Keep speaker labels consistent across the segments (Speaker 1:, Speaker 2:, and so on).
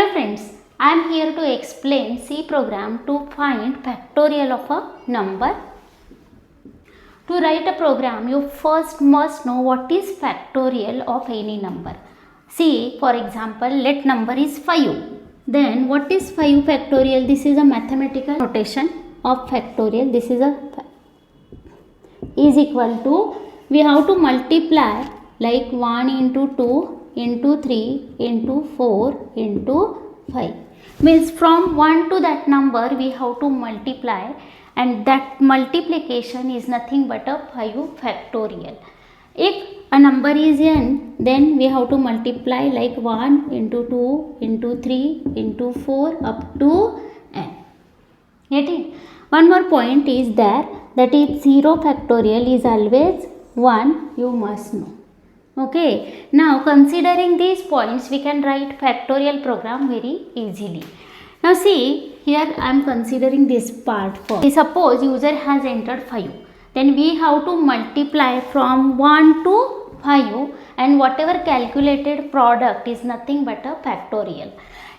Speaker 1: Hello friends, I am here to explain C program to find factorial of a number. To write a program, you first must know what is factorial of any number. See, for example, let number is 5. Then what is 5 factorial? This is a mathematical notation of factorial. This is equal to, we have to multiply like 1 into 2 into 3 into 4 into 5. Means from 1 to that number we have to multiply, and that multiplication is nothing but a 5 factorial. If a number is n, then we have to multiply like 1 into 2 into 3 into 4 up to n. Getting? One more point is there, that is 0 factorial is always 1, you must know. Okay, now considering these points, we can write factorial program very easily. Now see, here I am considering this part first. Suppose user has entered 5, then we have to multiply from 1 to 5, and whatever calculated product is nothing but a factorial.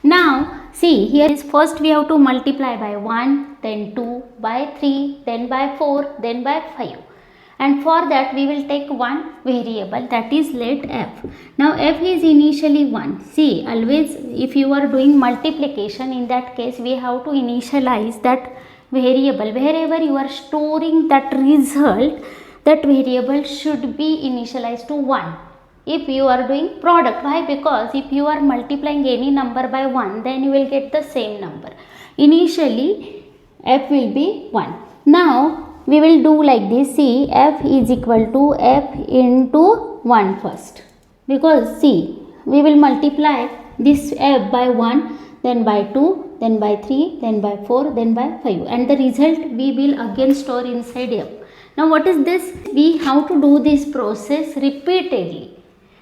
Speaker 1: Now see, here is first we have to multiply by 1, then 2, by 3, then by 4, then by 5. And for that we will take one variable, that is let f. Now f is initially 1. See, always if you are doing multiplication, in that case we have to initialize that variable. Wherever you are storing that result, that variable should be initialized to 1. If you are doing product, why? Because if you are multiplying any number by 1, then you will get the same number. Initially f will be 1. Now we will do like this. See, f is equal to f into 1 first, because see, we will multiply this f by 1, then by 2, then by 3, then by 4, then by 5, and the result we will again store inside f. Now what is this? We have to do this process repeatedly.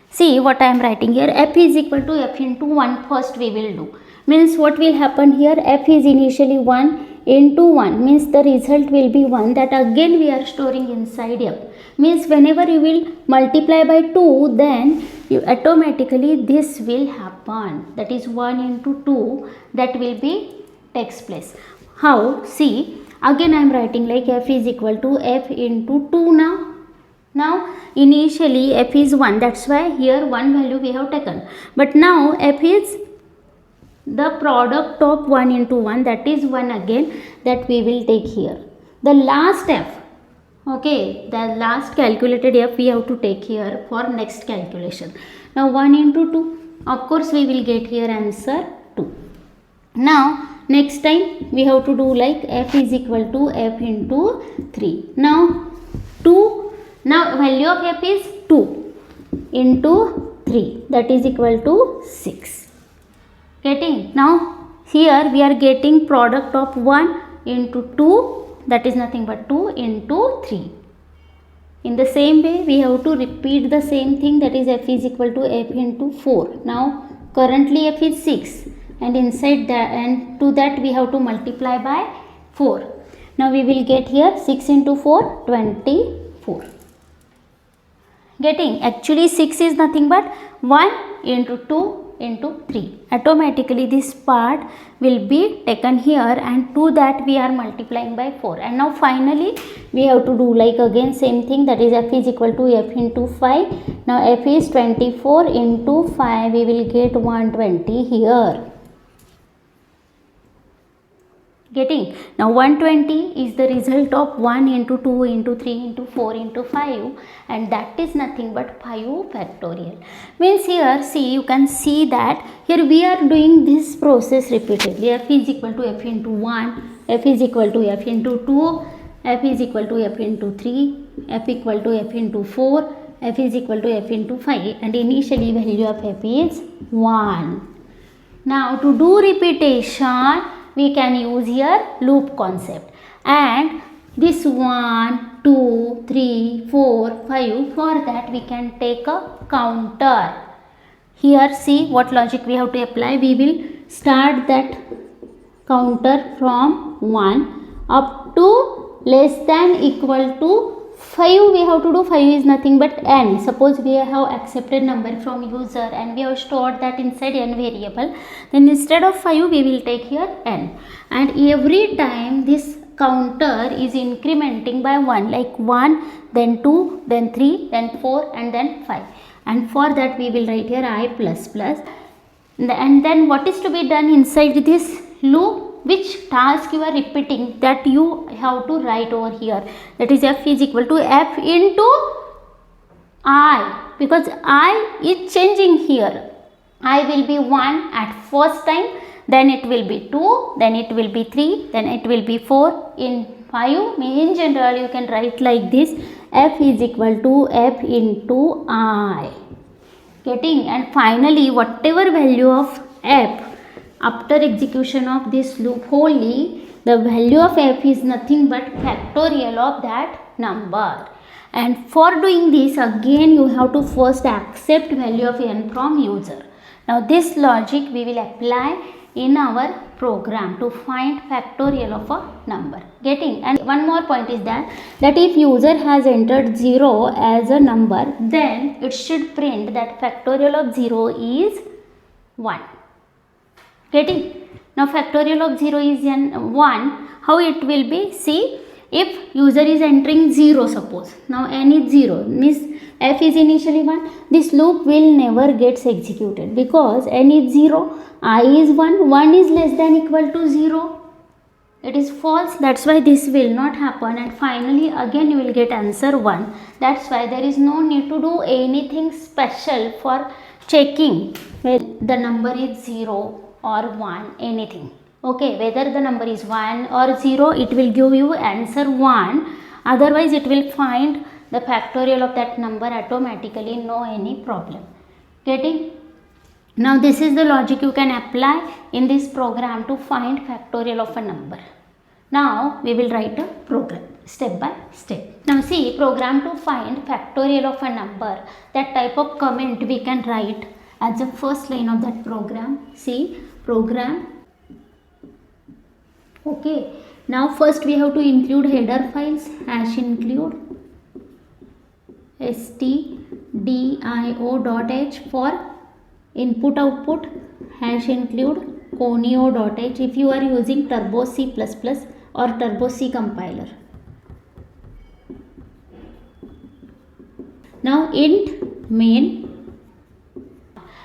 Speaker 1: See what I am writing here, f is equal to f into 1 first we will do. Means what will happen here, f is initially 1 into 1, means the result will be 1, that again we are storing inside f. Means whenever you will multiply by 2, then you automatically this will happen, that is 1 into 2, that will be takes place. How? See, again I am writing like f is equal to f into 2 now. Now initially f is 1, that's why here one value we have taken, but now f is the product of 1 into 1, that is 1 again, that we will take here. The last f, okay, the last calculated f we have to take here for next calculation. Now 1 into 2, of course we will get here answer 2. Now next time we have to do like f is equal to f into 3. Now 2, now value of f is 2 into 3, that is equal to 6. Getting? Now here we are getting product of 1 into 2, that is nothing but 2 into 3. In the same way we have to repeat the same thing, that is f is equal to f into 4. Now currently f is 6, and inside that, and to that we have to multiply by 4. Now we will get here 6 into 4, 24. Getting? Actually 6 is nothing but 1 into 2 into 3. Automatically this part will be taken here, and to that we are multiplying by 4. And now finally we have to do like again same thing, that is f is equal to f into 5. Now f is 24 into 5, we will get 120 here. Getting? Now 120 is the result of 1 into 2 into 3 into 4 into 5, and that is nothing but 5 factorial. Means here see, you can see that here we are doing this process repeatedly. F is equal to f into 1, f is equal to f into 2, f is equal to f into 3, f equal to f into 4, f is equal to f into 5, and initially value of f is 1. Now to do repetition, we can use here loop concept, and this 1, 2, 3, 4, 5, for that we can take a counter. Here see what logic we have to apply. We will start that counter from 1 up to less than equal to 5 we have to do, 5 is nothing but n. Suppose we have accepted number from user and we have stored that inside n variable, then instead of 5 we will take here n, and every time this counter is incrementing by 1, like 1, then 2, then 3, then 4, and then 5, and for that we will write here I plus plus. And then what is to be done inside this loop? Which task you are repeating, that you have to write over here, that is f is equal to f into I, because I is changing here. I will be 1 at first time, then it will be 2, then it will be 3, then it will be 4, in 5. In general you can write like this, f is equal to f into I. Getting? And finally whatever value of f after execution of this loop wholly, the value of f is nothing but factorial of that number. And for doing this, again you have to first accept value of n from user. Now this logic we will apply in our program to find factorial of a number. Getting? And one more point is that if user has entered 0 as a number, then it should print that factorial of 0 is 1. Getting? Now factorial of 0 is 1. How it will be? See, if user is entering 0, suppose now n is 0, means f is initially 1, this loop will never gets executed because n is 0, I is 1, 1 is less than equal to 0. It is false, that's why this will not happen, and finally again you will get answer 1. That's why there is no need to do anything special for checking whether the number is 0 or 1, anything. Okay, whether the number is 1 or 0, it will give you answer 1, otherwise it will find the factorial of that number automatically, no any problem. Getting? Now this is the logic you can apply in this program to find factorial of a number. Now we will write a program step by step. Now see, program to find factorial of a number, that type of comment we can write as the first line of that program. See, program. Okay, now first we have to include header files, hash include stdio.h for input output, hash include conio.h if you are using turbo C++ or turbo C compiler. Now int main.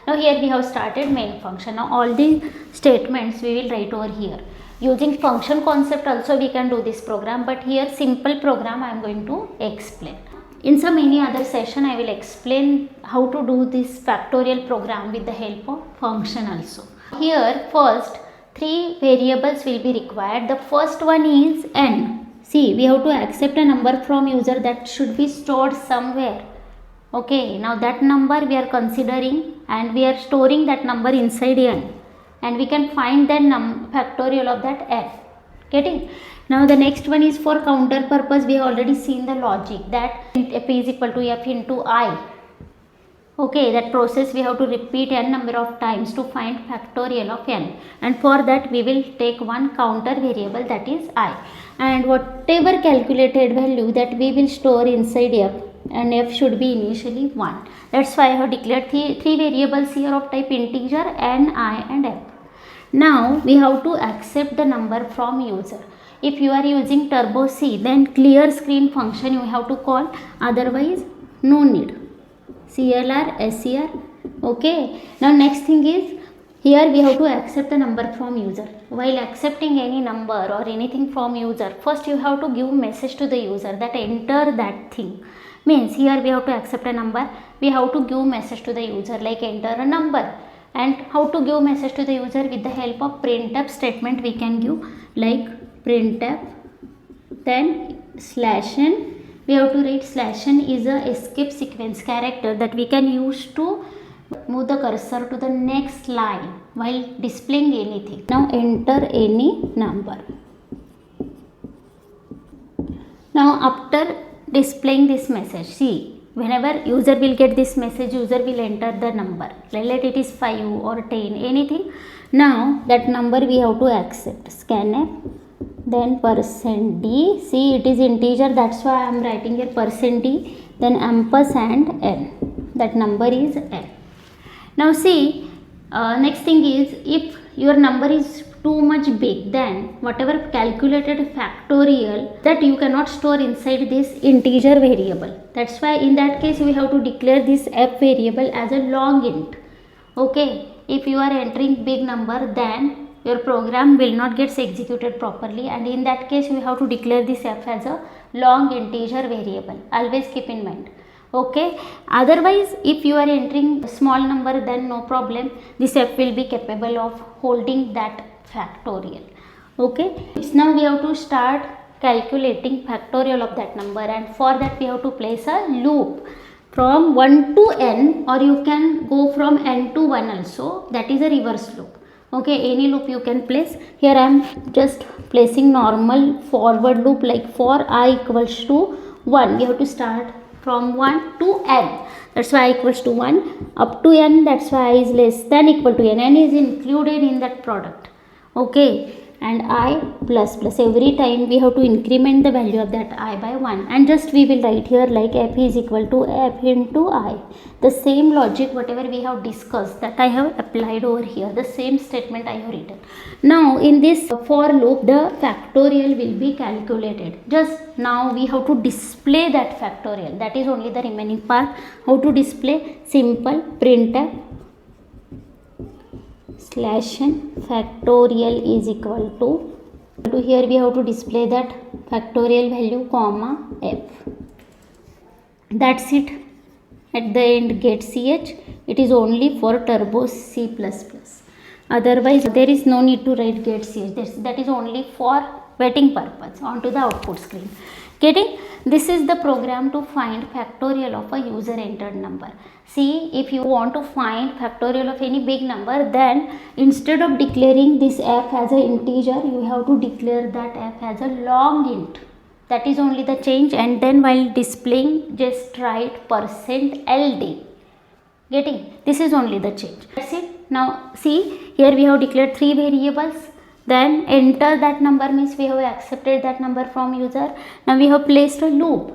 Speaker 1: Now here we have started main function. Now all the statements we will write over here. Using function concept also we can do this program, but here simple program I am going to explain. In some any other session I will explain how to do this factorial program with the help of function also. Here first 3 variables will be required. The first one is n. See, we have to accept a number from user that should be stored somewhere. Okay, now that number we are considering and we are storing that number inside n, and we can find the factorial of that n. Getting? Now the next one is for counter purpose. We have already seen the logic that f is equal to f into I. Okay, that process we have to repeat n number of times to find factorial of n, and for that we will take one counter variable, that is I, and whatever calculated value that we will store inside f, and f should be initially 1. That's why I have declared three variables here of type integer, n, I and f. Now we have to accept the number from user. If you are using turbo C, then clear screen function you have to call, otherwise no need. CLR, SCR. Okay. Now next thing is, here we have to accept the number from user. While accepting any number or anything from user, first you have to give message to the user that enter that thing. Means here we have to accept a number, we have to give message to the user like enter a number. And how to give message to the user? With the help of printf statement we can give, like printf, then /n. We have to write /n is a escape sequence character that we can use to move the cursor to the next line while displaying anything. Now enter any number. Now after displaying this message, see, whenever user will get this message, user will enter the number, let it is 5 or 10, anything. Now that number we have to accept, scanf then percent d. See, it is integer, that's why I am writing here percent d, then ampersand n. That number is n. Now see, next thing is, if your number is too much big, then whatever calculated factorial, that you cannot store inside this integer variable. That's why in that case we have to declare this f variable as a long int. Okay, if you are entering big number, then your program will not get executed properly, and in that case we have to declare this f as a long integer variable. Always keep in mind. Okay, otherwise if you are entering small number, then no problem, this f will be capable of holding that factorial. Okay, now we have to start calculating factorial of that number, and for that we have to place a loop from 1 to n, or you can go from n to 1 also, that is a reverse loop. Okay, any loop you can place. Here I am just placing normal forward loop, like for I equals to 1, we have to start from 1 to n, that's why I equals to 1 up to n, that's why I is less than equal to n is included in that product. Okay, and I plus plus, every time we have to increment the value of that I by 1, and just we will write here like f is equal to f into I. The same logic whatever we have discussed, that I have applied over here, the same statement I have written. Now in this for loop, the factorial will be calculated. Just now we have to display that factorial, that is only the remaining part. How to display? Simple, printf slash n factorial is equal to here we have to display that factorial value comma f. That's it. At the end get ch. It is only for turbo C++. Otherwise there is no need to write get ch. That is only for waiting purpose onto the output screen. Getting? This is the program to find factorial of a user entered number. See, if you want to find factorial of any big number, then instead of declaring this f as an integer, you have to declare that f as a long int. That is only the change, and then while displaying just write percent ld. Getting? This is only the change. That's it. Now see, here we have declared 3 variables. Then enter that number means we have accepted that number from user. Now we have placed a loop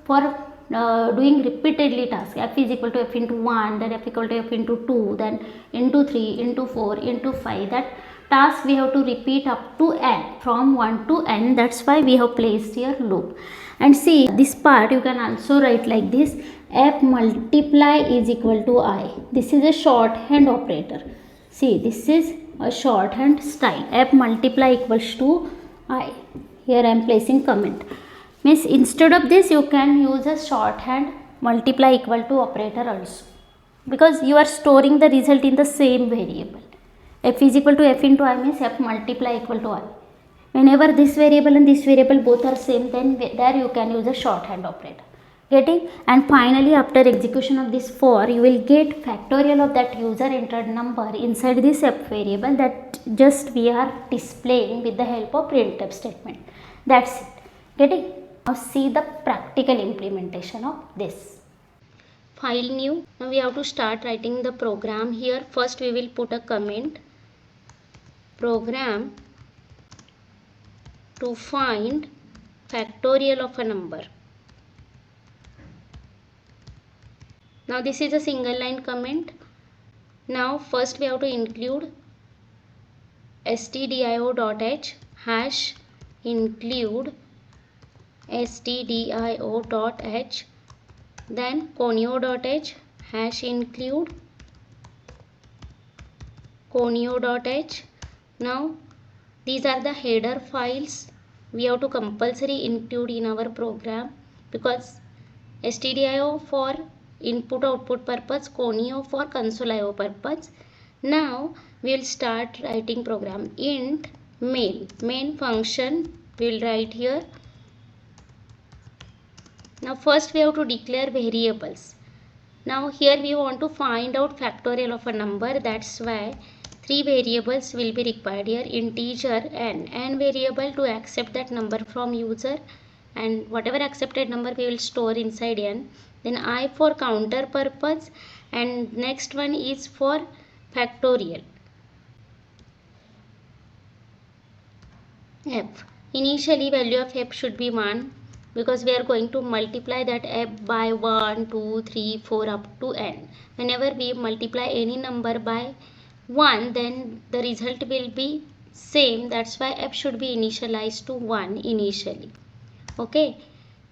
Speaker 1: for doing repeatedly task. F is equal to f into 1, then f equal to f into 2, then into 3, into 4, into 5. That task we have to repeat up to n, from 1 to n. That's why we have placed here loop. And see, this part you can also write like this: f multiply is equal to I. This is a shorthand operator. See, this is a shorthand style. F multiply equals to I. Here I am placing comment. Means instead of this you can use a shorthand multiply equal to operator also, because you are storing the result in the same variable. F is equal to f into I means f multiply equal to I. Whenever this variable and this variable both are same, then there you can use a shorthand operator. Getting? And finally after execution of this for, you will get factorial of that user entered number inside this f variable, that just we are displaying with the help of printf statement. That's it. Getting? Now see the practical implementation of this. File new. Now we have to start writing the program. Here first we will put a comment: program to find factorial of a number. Now this is a single line comment. Now first we have to include stdio.h hash include stdio.h, then conio.h hash include conio.h. Now these are the header files we have to compulsory include in our program, because stdio for input output purpose, conio for console IO purpose. Now we will start writing program. Int main function we will write here. Now first we have to declare variables. Now here we want to find out factorial of a number, that's why 3 variables will be required here. Integer n variable to accept that number from user, and whatever accepted number we will store inside n. Then I for counter purpose, and next one is for factorial f. initially value of f should be 1, because we are going to multiply that f by 1, 2, 3, 4 up to n. Whenever we multiply any number by 1, then the result will be same. That's why f should be initialized to 1 initially. Okay,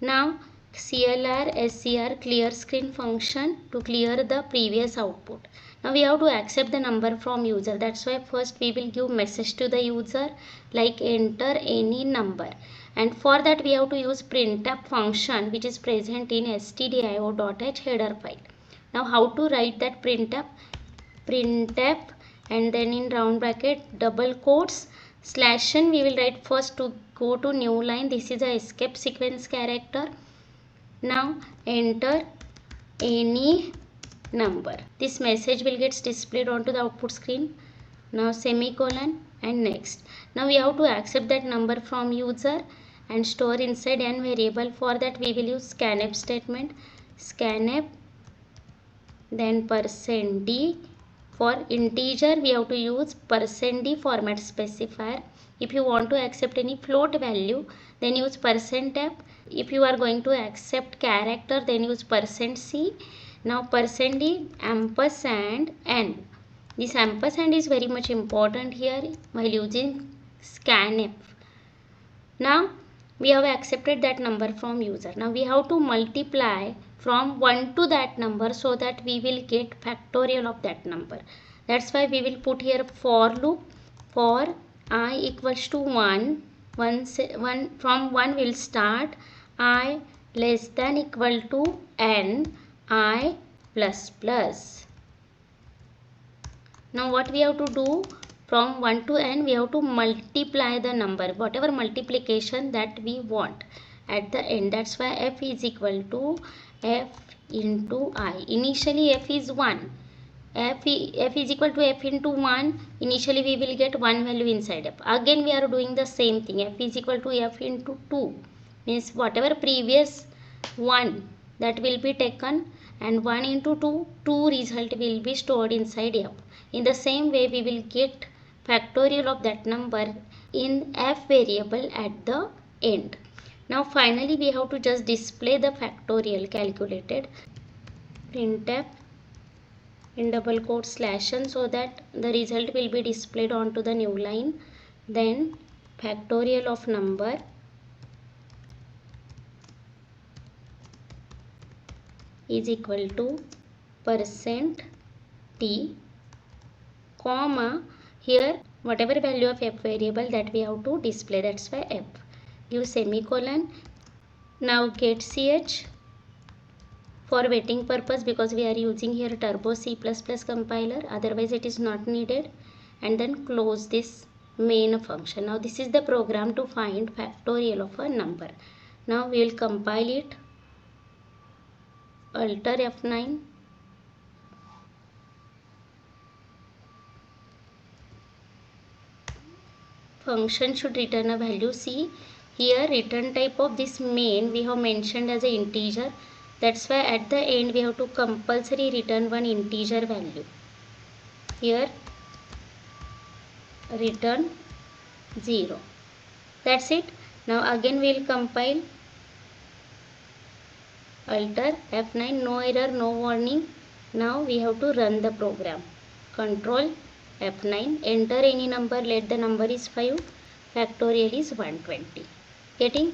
Speaker 1: now CLR SCR clear screen function to clear the previous output. Now we have to accept the number from user. That's why first we will give message to the user like enter any number, and for that we have to use printf function which is present in stdio.h header file. Now how to write that printf, and then in round bracket double quotes slash n we will write first to go to new line. This is a escape sequence character. Now enter any number. This message will get displayed onto the output screen. Now semicolon and next. Now we have to accept that number from user and store inside n variable. For that we will use scanf statement. Scanf, then %d. For integer we have to use %d format specifier. If you want to accept any float value, then use %f. If you are going to accept character, then use %c. Now %d ampersand n. This ampersand is very much important here while using scanf. Now we have accepted that number from user. Now we have to multiply from 1 to that number so that we will get factorial of that number. That's why we will put here for loop. For I equals to 1, from 1 will start I less than equal to n I plus plus. Now what we have to do, from 1 to n we have to multiply the number, whatever multiplication that we want at the end. That's why f is equal to f into I. Initially f is 1. F is equal to f into 1. Initially we will get 1 value inside f. Again we are doing the same thing. F is equal to f into 2. Means whatever previous 1 that will be taken, and 1 into 2, 2 result will be stored inside f. In the same way we will get factorial of that number in f variable at the end. Now finally we have to just display the factorial calculated. Printf in double quote slash n so that the result will be displayed onto the new line. Then factorial of number is equal to %t, comma, here whatever value of f variable that we have to display, that's why f. Give semicolon. Now get ch for waiting purpose, because we are using here turbo C++ compiler, otherwise it is not needed, and then close this main function. Now this is the program to find factorial of a number. Now we will compile it. Alter F9. Function should return a value. See here, return type of this main we have mentioned as an integer. That's why at the end we have to compulsory return one integer value. Here return 0. That's it. Now again we will compile. Alter F9. No error, no warning. Now we have to run the program. Control F9. Enter any number. Let the number is 5. Factorial is 120. Getting?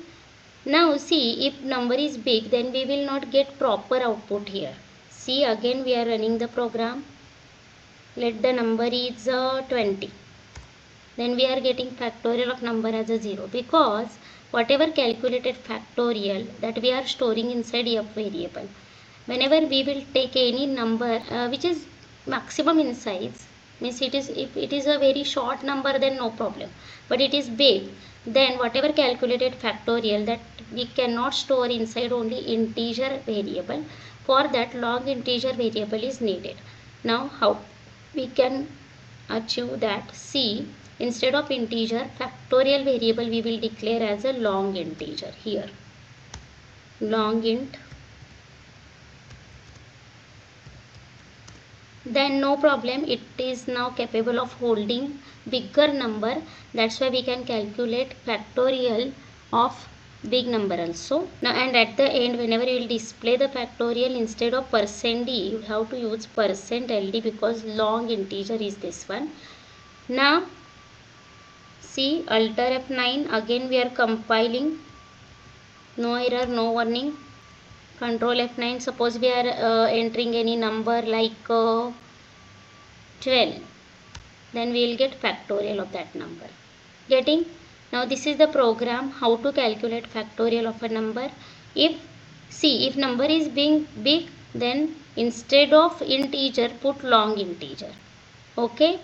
Speaker 1: Now see, if number is big, then we will not get proper output here. See, again we are running the program. Let the number is 20. Then we are getting factorial of number as a 0, because whatever calculated factorial that we are storing inside f variable, whenever we will take any number which is maximum in size, means it is, if it is a very short number then no problem, but it is big, then whatever calculated factorial that we cannot store inside only integer variable, for that long integer variable is needed. Now how we can achieve that? See, instead of integer, factorial variable we will declare as a long integer. Here long int then no problem, it is now capable of holding bigger number. That's why we can calculate factorial of big number also. Now, and at the end, whenever you will display the factorial, instead of percent d, you have to use percent ld, because long integer is this one. Now see, alter F9, again we are compiling, no error, no warning. Control F9, suppose we are entering any number like 12, then we will get factorial of that number. Getting? Now this is the program how to calculate factorial of a number. If, see, if number is being big, then instead of integer put long integer. Okay.